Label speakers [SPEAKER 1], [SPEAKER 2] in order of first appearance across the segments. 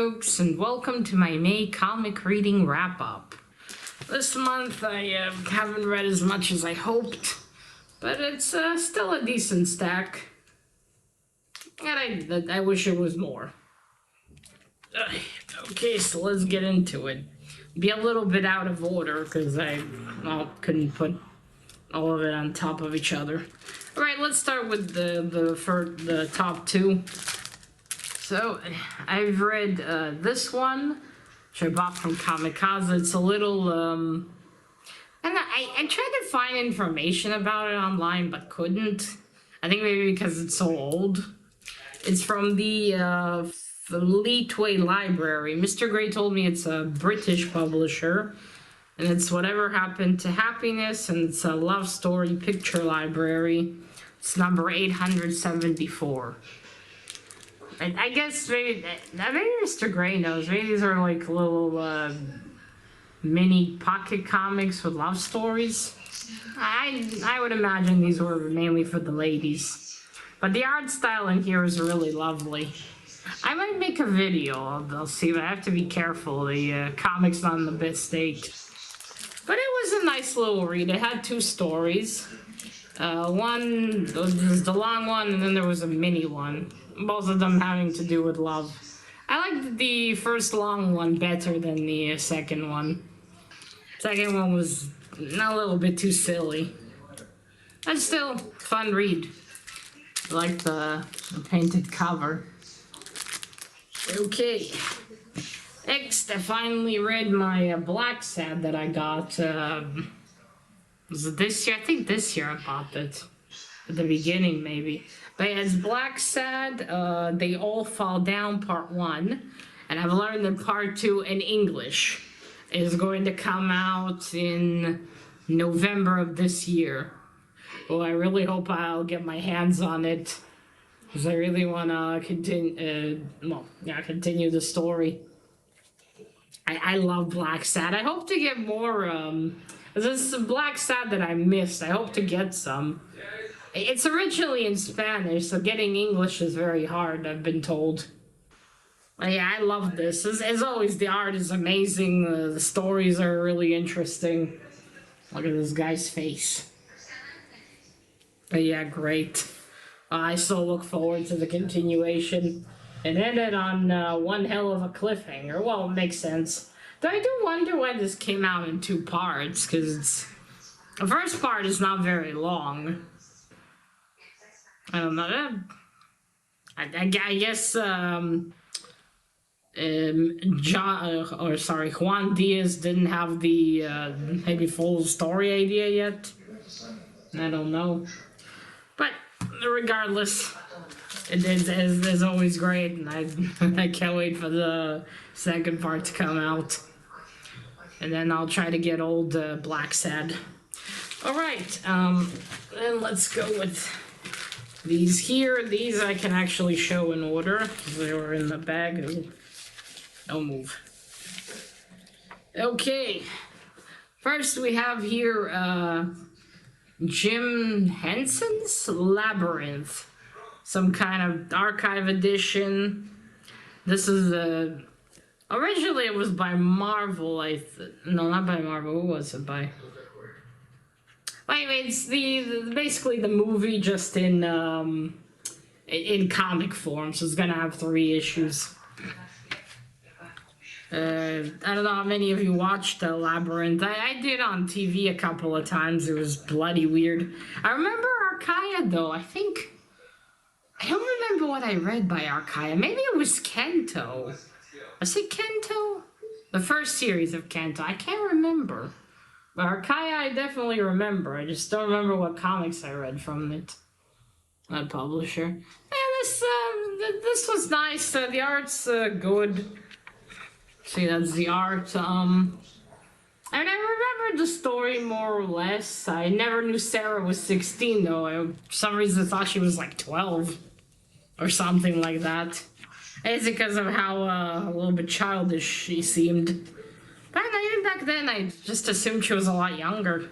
[SPEAKER 1] folks, and welcome to my May comic reading wrap-up. This month I haven't read as much as I hoped, but it's still a decent stack. And I wish it was more. Okay, so let's get into it. Be a little bit out of order because I couldn't put all of it on top of each other. All right, let's start with the top two. So I've read this one, which I bought from Kamikaze. It's a little and I tried to find information about it online but couldn't. I think maybe because it's so old. It's from the Fleetway Library. Mr. Gray told me it's a British publisher, and it's Whatever Happened to Happiness, and it's a love story picture library. It's number 874. I guess maybe Mr. Gray knows. Maybe these are like little mini pocket comics with love stories. I would imagine these were mainly for the ladies. But the art style in here is really lovely. I might make a video. I'll see, but I have to be careful. The comic's not in the best state. But it was a nice little read. It had two stories. One was the long one, and then there was a mini one. Both of them having to do with love. I liked the first long one better than the second one. Second one was a little bit too silly. But still, fun read. I like the painted cover. Okay. Next, I finally read my Black Sad that I got. Was it this year? I think this year I bought it. At the beginning, maybe. But it's Black Sad, They All Fall Down, Part 1. And I've learned that Part 2 in English is going to come out in November of this year. Well, I really hope I'll get my hands on it, because I really want to continue the story. I love Black Sad. I hope to get more, this is Black Sad that I missed. I hope to get some. It's originally in Spanish, so getting English is very hard, I've been told. But yeah, I love this. As always, the art is amazing. The stories are really interesting. Look at this guy's face. But yeah, great. I still look forward to the continuation. It ended on one hell of a cliffhanger. Well, it makes sense. Though I do wonder why this came out in two parts, because the first part is not very long. I don't know. I guess Juan Diaz didn't have the maybe full story idea yet. I don't know. But regardless, it is always great, and I can't wait for the second part to come out. And then I'll try to get old Black Sad. All right, then let's go with these here. These I can actually show in order, because they were in the bag. Don't move. Okay. First we have here Jim Henson's Labyrinth. Some kind of archive edition. This is originally it was by Marvel. No, not by Marvel. Who was it by? Anyway, it's basically the movie just in comic form, so it's gonna have 3 issues. I don't know how many of you watched Labyrinth. I did on TV a couple of times. It was bloody weird. I remember Archaia though. I don't remember what I read by Archaia. Maybe it was Kento. Was it Kento? The first series of Kento. I can't remember. But Archaia I definitely remember. I just don't remember what comics I read from it. That publisher. Yeah, this was nice. The art's good. See, that's the art. I remember the story more or less. I never knew Sarah was 16 though. For some reason I thought she was like 12 or something like that. It's because of how a little bit childish she seemed. But even back then, I just assumed she was a lot younger.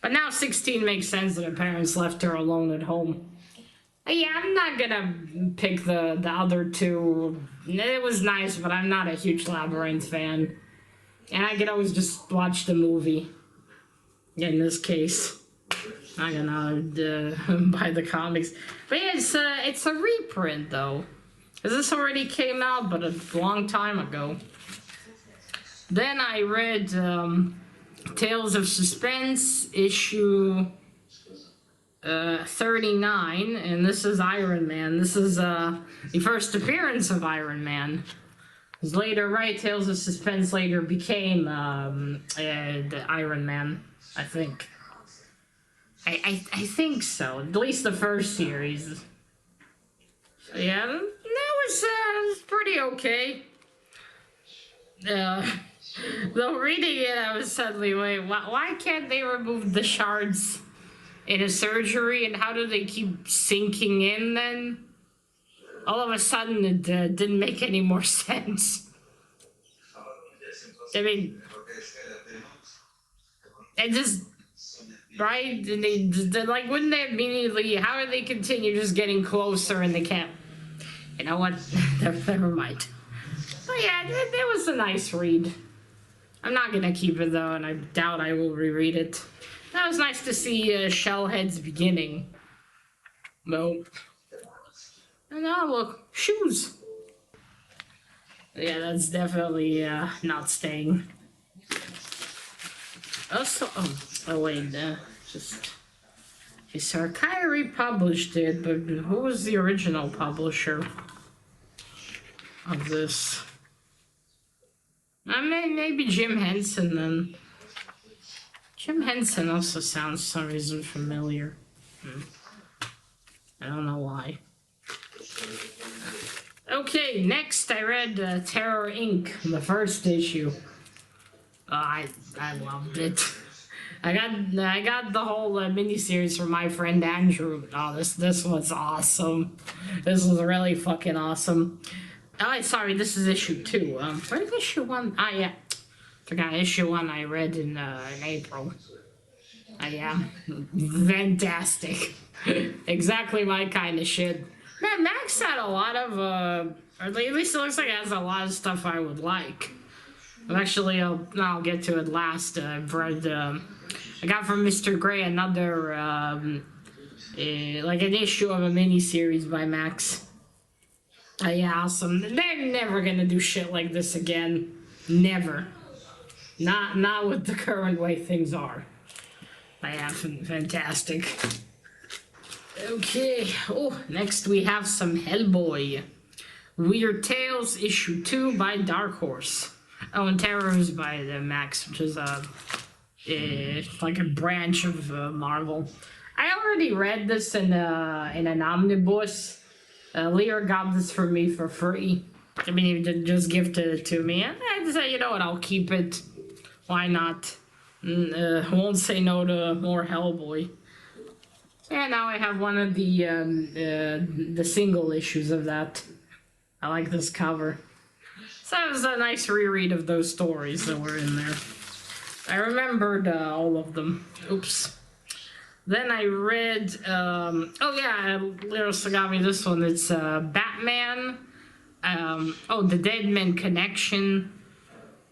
[SPEAKER 1] But now 16 makes sense that her parents left her alone at home. Yeah, I'm not gonna pick the other two. It was nice, but I'm not a huge Labyrinth fan. And I could always just watch the movie. In this case, I'm gonna buy the comics. But yeah, it's a reprint though. Cause this already came out, but a long time ago. Then I read Tales of Suspense issue 39, and this is Iron Man. This is the first appearance of Iron Man. Because later, right, Tales of Suspense later became the Iron Man, I think. I think so. At least the first series. So yeah, that was pretty okay. Though reading it, I was suddenly, wait, why can't they remove the shards in a surgery, and how do they keep sinking in then? All of a sudden, it didn't make any more sense. I mean, it just, right? They like, wouldn't they immediately, how do they continue just getting closer and they can't? You know what? Never mind. But yeah, it was a nice read. I'm not gonna keep it though, and I doubt I will reread it. That was nice to see Shellhead's beginning. Nope. And now look, shoes. Yeah, that's definitely not staying. Also, oh wait, just. Okay, so Archaia republished it, but who was the original publisher of this? I mean, maybe Jim Henson then. Jim Henson also sounds for some reason familiar. I don't know why. Okay, next I read Terror Inc., the first issue. I loved it. I got the whole miniseries from my friend Andrew. Oh, this was awesome. This was really fucking awesome. Oh, sorry, this is issue 2. Where did issue 1? Ah, yeah. Forgot issue 1 I read in April. Yeah. Fantastic. Exactly my kind of shit. Man, Max had a lot of, or at least it looks like it has a lot of stuff I would like. Actually, I'll get to it last. I've read, I got from Mr. Gray another, like an issue of a miniseries by Max. Yeah, awesome. They're never gonna do shit like this again. Never. Not with the current way things are. Yeah, fantastic. Okay. Oh, next we have some Hellboy. Weird Tales issue 2 by Dark Horse. Oh, and Terrors by the Max, which is like a branch of Marvel. I already read this in an omnibus. Lear got this for me for free. I mean, he did just gifted it to me. And I decided, you know what, I'll keep it. Why not? Won't say no to more Hellboy. And now I have one of the single issues of that. I like this cover. So it was a nice reread of those stories that were in there. I remembered all of them. Oops. Then I read, oh yeah, Little got me this one. It's Batman, The Dead Men Connection.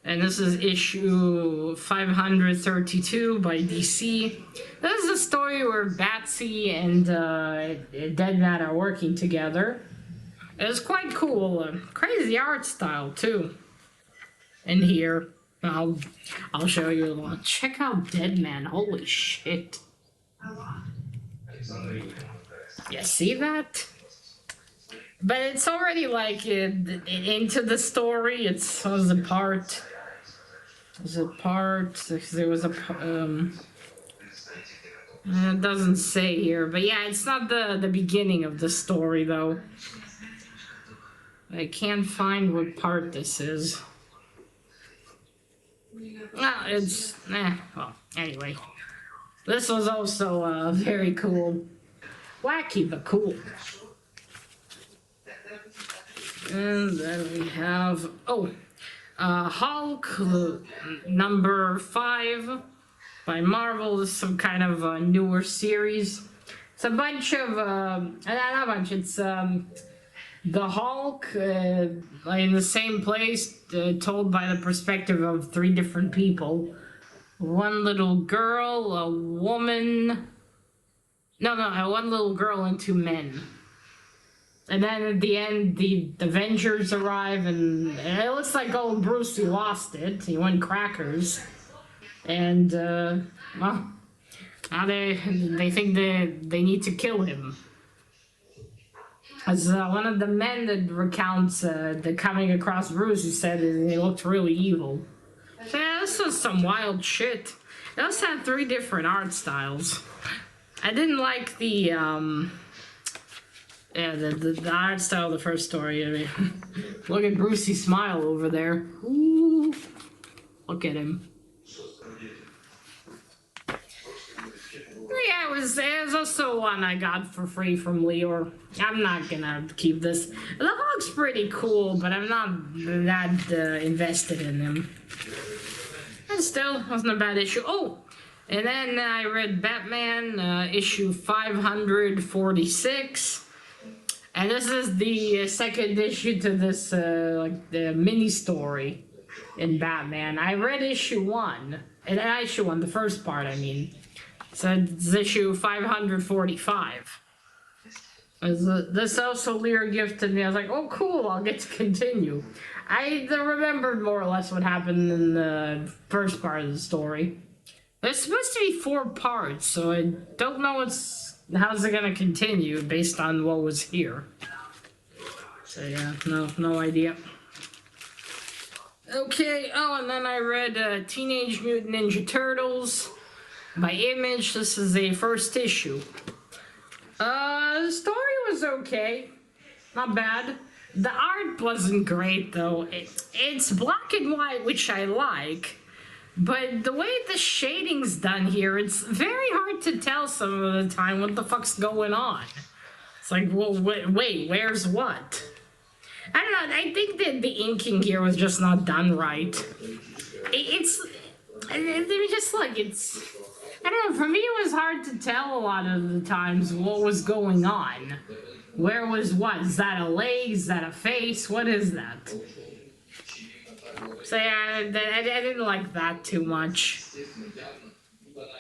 [SPEAKER 1] And this is issue 532 by DC. This is a story where Batsy and Deadman are working together. It's quite cool. Crazy art style, too. And here, I'll show you. Check out Deadman. Holy shit. Yeah, see that? But it's already like into the story. It was a part. There was a it doesn't say here, but yeah, it's not the beginning of the story though. I can't find what part this is. Well, it's well, anyway. This was also very cool. Wacky, but cool. And then we have, Hulk number 5 by Marvel. This is some kind of a newer series. It's a bunch of, not a bunch, it's, the Hulk, like in the same place, told by the perspective of 3 different people. One little girl, a woman... No, one little girl and 2 men. And then at the end, the Avengers arrive, and it looks like old Brucey lost it. He went crackers. And, well, now they think they need to kill him. As one of the men that recounts the coming across Bruce, he said he looked really evil. So, yeah, this was some wild shit. It also had 3 different art styles. I didn't like the art style of the first story. I mean, look at Brucey smile over there. Ooh, look at him. Yeah, it was also one I got for free from Leor. I'm not gonna keep this. The Hulk's pretty cool, but I'm not that invested in him. And still, wasn't a bad issue. Oh, and then I read Batman issue 546. And this is the second issue to this, like, the mini-story in Batman. I read issue 1. Issue 1, the first part, I mean. So it's issue 545. This also Lear gifted me. I was like, oh, cool, I'll get to continue. I remembered more or less what happened in the first part of the story. There's supposed to be 4 parts, so I don't know how's it gonna continue based on what was here. So yeah, no idea. Okay, oh, and then I read Teenage Mutant Ninja Turtles by Image. This is the first issue. The story was okay. Not bad. The art wasn't great, though. It's black and white, which I like. But the way the shading's done here, it's very hard to tell some of the time what the fuck's going on. It's like, well, wait, where's what? I don't know, I think that the inking here was just not done right. It's just like, I don't know, for me it was hard to tell a lot of the times what was going on. Where was what? Is that a leg? Is that a face? What is that? So yeah, I didn't like that too much.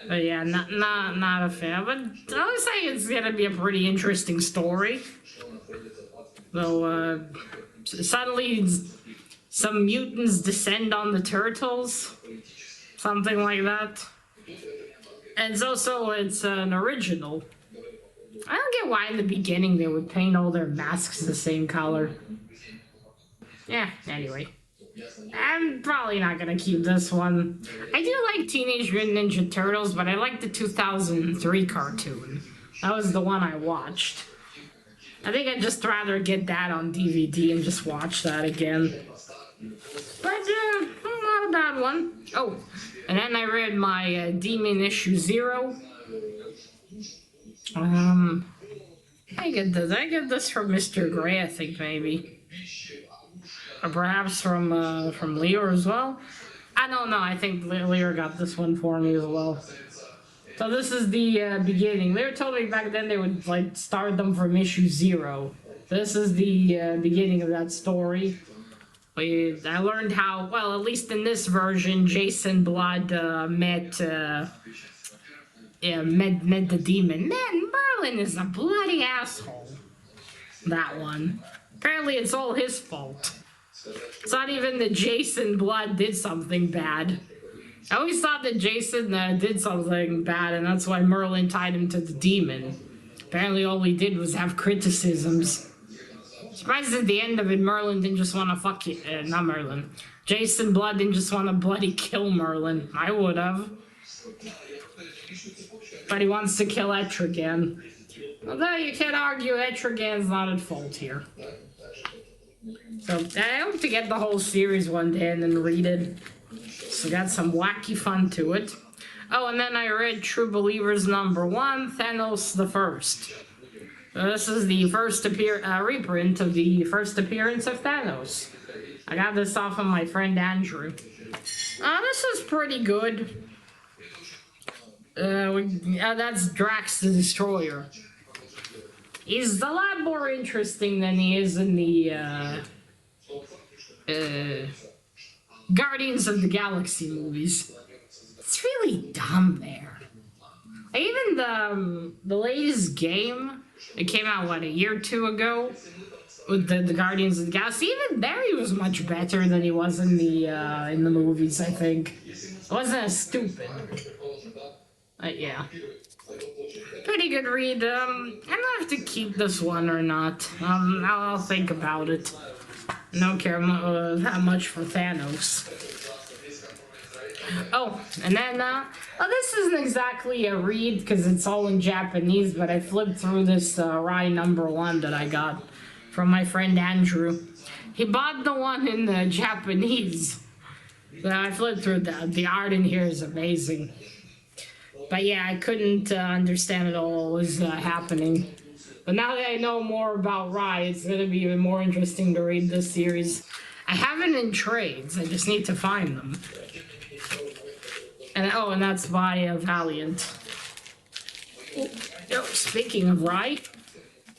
[SPEAKER 1] But yeah, not a fan. But I would say it's gonna be a pretty interesting story. Though suddenly some mutants descend on the turtles, something like that. And it's an original. I don't get why in the beginning they would paint all their masks the same color. Yeah, anyway. I'm probably not gonna keep this one. I do like Teenage Mutant Ninja Turtles, but I like the 2003 cartoon. That was the one I watched. I think I'd just rather get that on DVD and just watch that again. But, not a bad one. Oh, and then I read my Demon issue 0. I get this from Mr. Gray, I think, maybe. Or perhaps from Lear as well. I don't know, I think Lear got this one for me as well. So this is the beginning. Lear told me back then they would, like, start them from issue 0. This is the beginning of that story. I learned how, well, at least in this version, Jason Blood met the demon. Man, Merlin is a bloody asshole. That one. Apparently it's all his fault. It's not even that Jason Blood did something bad. I always thought that Jason did something bad, and that's why Merlin tied him to the demon. Apparently all he did was have criticisms. Surprised at the end of it, Merlin didn't just want to fuck you. Not Merlin. Jason Blood didn't just want to bloody kill Merlin. I would have. But he wants to kill Etrigan. Although you can't argue Etrigan's not at fault here. So I hope to get the whole series one day and then read it. So got some wacky fun to it. Oh, and then I read True Believers #1, Thanos the First. This is the first reprint of the first appearance of Thanos. I got this off of my friend Andrew. This is pretty good. That's Drax the Destroyer. He's a lot more interesting than he is in the Guardians of the Galaxy movies. It's really dumb there. Even the latest game, it came out, what, a year or two ago? With the Guardians of the Galaxy, even there he was much better than he was in the movies, I think. It wasn't as stupid. Yeah. Pretty good read. I don't know if to keep this one or not. I'll think about it. I don't care that much for Thanos. Oh, and then, this isn't exactly a read because it's all in Japanese, but I flipped through this Rai #1 that I got from my friend Andrew. He bought the one in the Japanese. But I flipped through that. The art in here is amazing. But yeah, I couldn't understand it all what was happening. But now that I know more about Rai, it's going to be even more interesting to read this series. I have it in trades. I just need to find them. And that's by Valiant. Oh, speaking of Rai,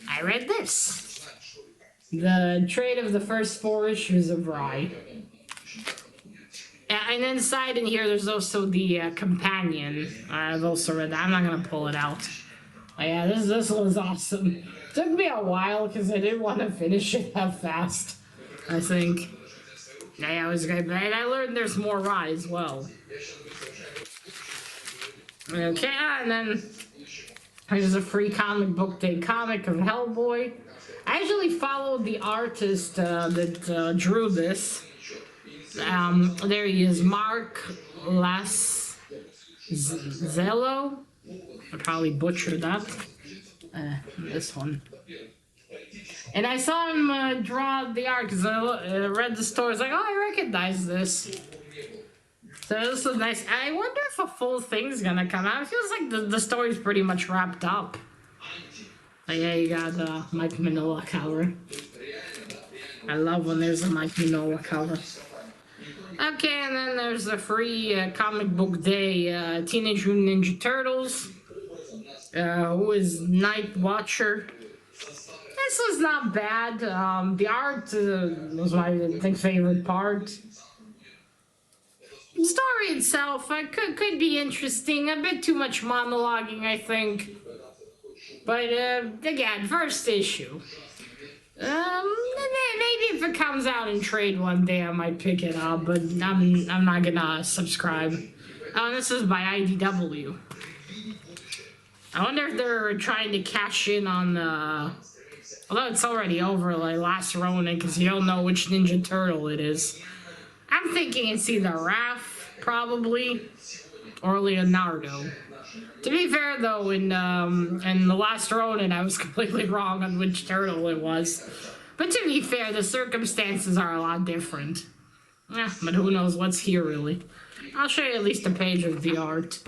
[SPEAKER 1] I read this. The trade of the first 4 issues of Rai. And inside in here, there's also the companion. I've also read that. I'm not going to pull it out. But yeah, this was awesome. Took me a while because I didn't want to finish it that fast, I think. Yeah, it was great. But I learned there's more Rai as well. Okay, and then there's a free comic book day comic of Hellboy. I actually followed the artist that drew this. There he is, Mark Laszello. I probably butchered that. This one. And I saw him draw the art because I read the story. I was like, oh, I recognize this. So this was nice. I wonder if a full thing's gonna come out. It feels like the story's pretty much wrapped up. But yeah, you got Mike Mignola cover. I love when there's a Mike Mignola cover. Okay, and then there's a free comic book day, Teenage Mutant Ninja Turtles. Who is Night Watcher? This was not bad. The art was my, I think, favorite part. The story itself could be interesting. A bit too much monologuing, I think. But again, first issue. Maybe if it comes out in trade one day, I might pick it up. But I'm not gonna subscribe. Oh, this is by IDW. I wonder if they're trying to cash in on the. Although it's already over, like Last Ronin, because you don't know which Ninja Turtle it is. I'm thinking it's either Raph, probably, or Leonardo. To be fair, though, in The Last Ronin, I was completely wrong on which turtle it was. But to be fair, the circumstances are a lot different. But who knows what's here, really. I'll show you at least a page of the art.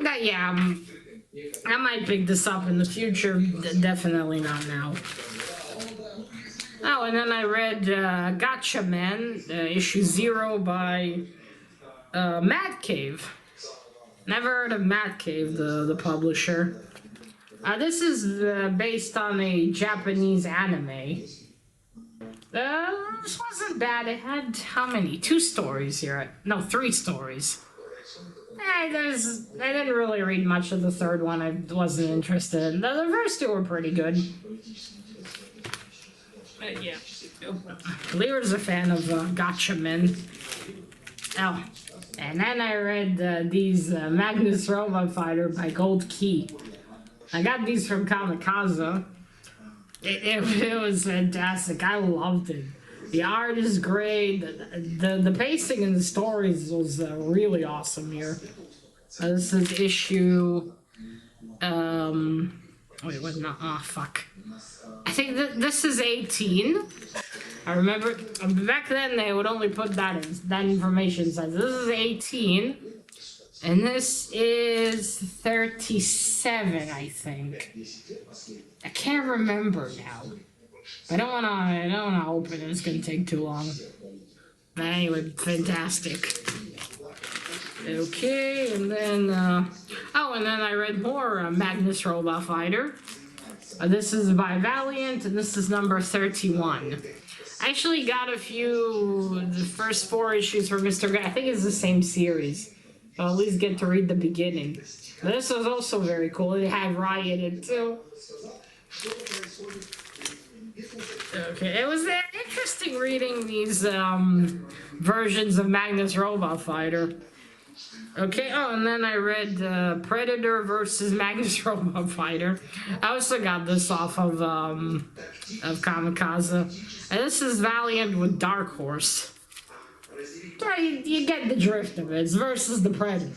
[SPEAKER 1] But yeah, I might pick this up in the future. Definitely not now. Oh, and then I read Gatchaman, issue 0 by Mad Cave. Never heard of Mad Cave, the publisher. This is based on a Japanese anime. This wasn't bad. It had how many? 2 stories here. No, 3 stories. I didn't really read much of the 3rd one. I wasn't interested. The first 2 were pretty good. Yeah. Lear's a fan of Gatchaman. Oh. And then I read these Magnus Robot Fighter by Gold Key. I got these from Kamikaze. It was fantastic. I loved it. The art is great. The pacing in the stories was really awesome here. This is issue. Wait, what? No, oh, fuck. I think this is 18. I remember back then they would only put that information inside. This is 18, and this is 37, I think. I can't remember now. I don't wanna open it. It's gonna take too long. But anyway, fantastic. Okay, and then, oh, and then I read more Magnus Robot Fighter. This is by Valiant, and this is number 31. I actually got a few, the first 4 issues for Mr. Gray. I think it's the same series. I'll at least get to read the beginning. This was also very cool. It had Riot in it too. Okay, it was interesting reading these versions of Magnus Robot Fighter. Okay, oh, and then I read Predator versus Magnus Robot Fighter. I also got this off of Kamikaze. And this is Valiant with Dark Horse. Yeah, you get the drift of it. It's versus the Predator.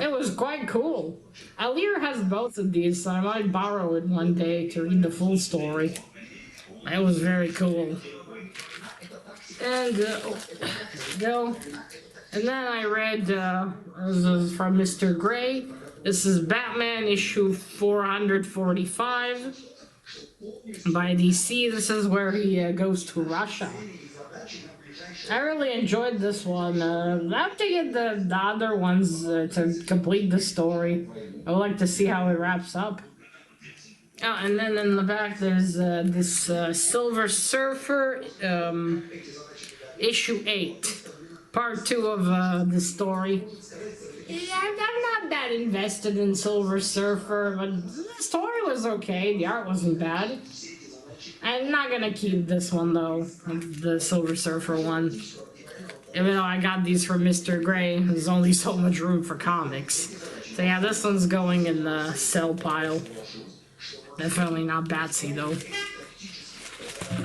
[SPEAKER 1] It was quite cool. Alir has both of these, so I might borrow it one day to read the full story. It was very cool. And, there we go. And then I read, this is from Mr. Gray. This is Batman issue 445 by DC. This is where he goes to Russia. I really enjoyed this one. I have to get the other ones to complete the story. I would like to see how it wraps up. Oh, and then in the back there's this Silver Surfer issue 8. Part 2 of the story. Yeah, I'm not that invested in Silver Surfer, but the story was okay. The art wasn't bad. I'm not gonna keep this one though, the Silver Surfer one. Even though I got these from Mr. Gray, there's only so much room for comics. So yeah, this one's going in the sell pile. Definitely not Batsy though.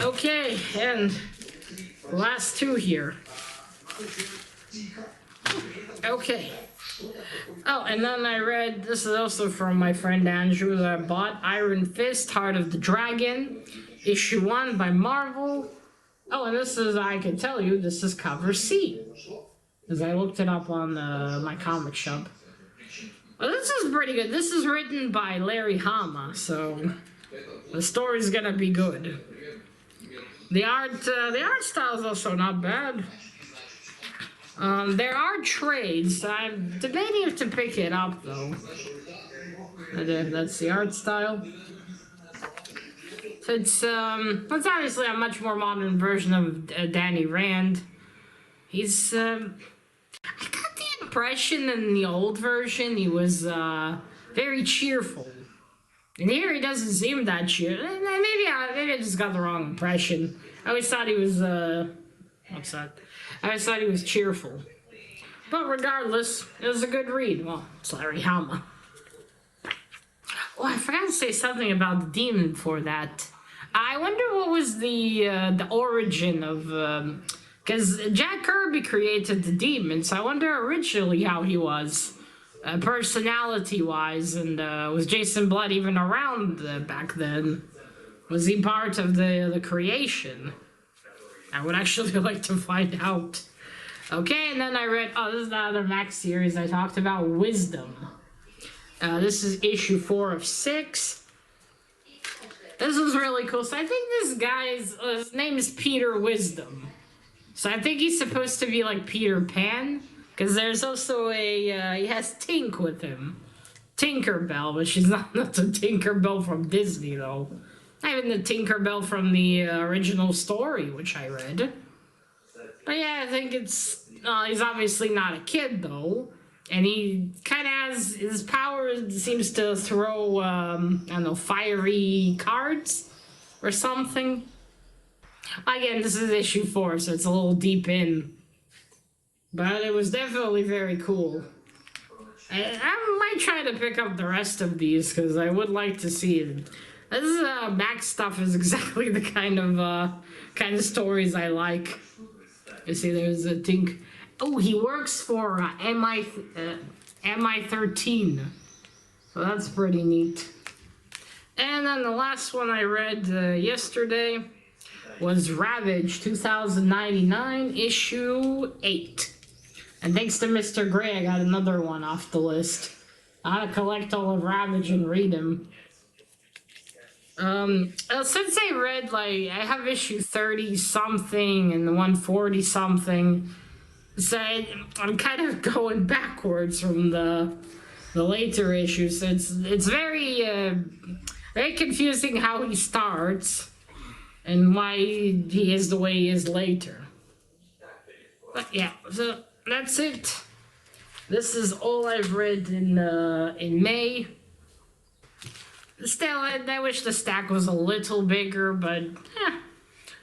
[SPEAKER 1] Okay, and last 2 here. Okay. Oh, and then I read, this is also from my friend Andrew, that I bought Iron Fist, Heart of the Dragon, issue 1 by Marvel. Oh, and this is, I can tell you, this is cover C. Because I looked it up on my comic shop. Well, this is pretty good. This is written by Larry Hama, so the story's gonna be good. The art style is also not bad. There are trades. I'm debating if to pick it up though. That's the art style. So it's obviously a much more modern version of Danny Rand. He's I got the impression in the old version he was very cheerful. And here he doesn't seem that cheerful. Maybe I just got the wrong impression. I always thought he was what's that? I always thought he was cheerful. But regardless, it was a good read. Well, it's Larry Hama. Oh, I forgot to say something about the demon before that. I wonder what was the origin of... Because Jack Kirby created the demon, so I wonder originally how he was. Personality-wise, and was Jason Blood even around back then? Was he part of the creation? I would actually like to find out. Okay, and then I read, oh, this is the other Max series I talked about, Wisdom. This is issue 4 of 6. This is really cool. So I think this guy's, his name is Peter Wisdom. So I think he's supposed to be like Peter Pan. Because there's also a, he has Tink with him. Tinkerbell, but she's not the Tinkerbell from Disney though. Not even the Tinkerbell from the original story, which I read. But yeah, I think it's, he's obviously not a kid though. And he kind of has, his power seems to throw, I don't know, fiery cards or something. Again, this is issue 4, so it's a little deep in. But it was definitely very cool. I might try to pick up the rest of these, because I would like to see it. This Max stuff is exactly the kind of stories I like. You see, there's a Tink. Oh, he works for MI13. So that's pretty neat. And then the last one I read yesterday was Ravage 2099, issue 8. And thanks to Mr. Gray, I got another one off the list. I ought to collect all of Ravage and read him. Since I read, like, I have issue 30-something and 140-something. So I'm kind of going backwards from the later issues. So it's very confusing how he starts and why he is the way he is later. But yeah, so that's it. This is all I've read in May. Still, I wish the stack was a little bigger, but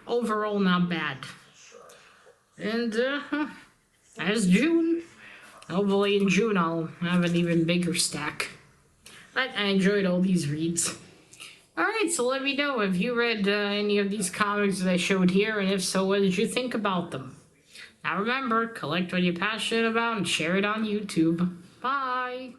[SPEAKER 1] overall not bad. And as June, hopefully in June I'll have an even bigger stack. But I enjoyed all these reads. Alright, so let me know if you read any of these comics that I showed here, and if so, what did you think about them? Now remember, collect what you're passionate about and share it on YouTube. Bye!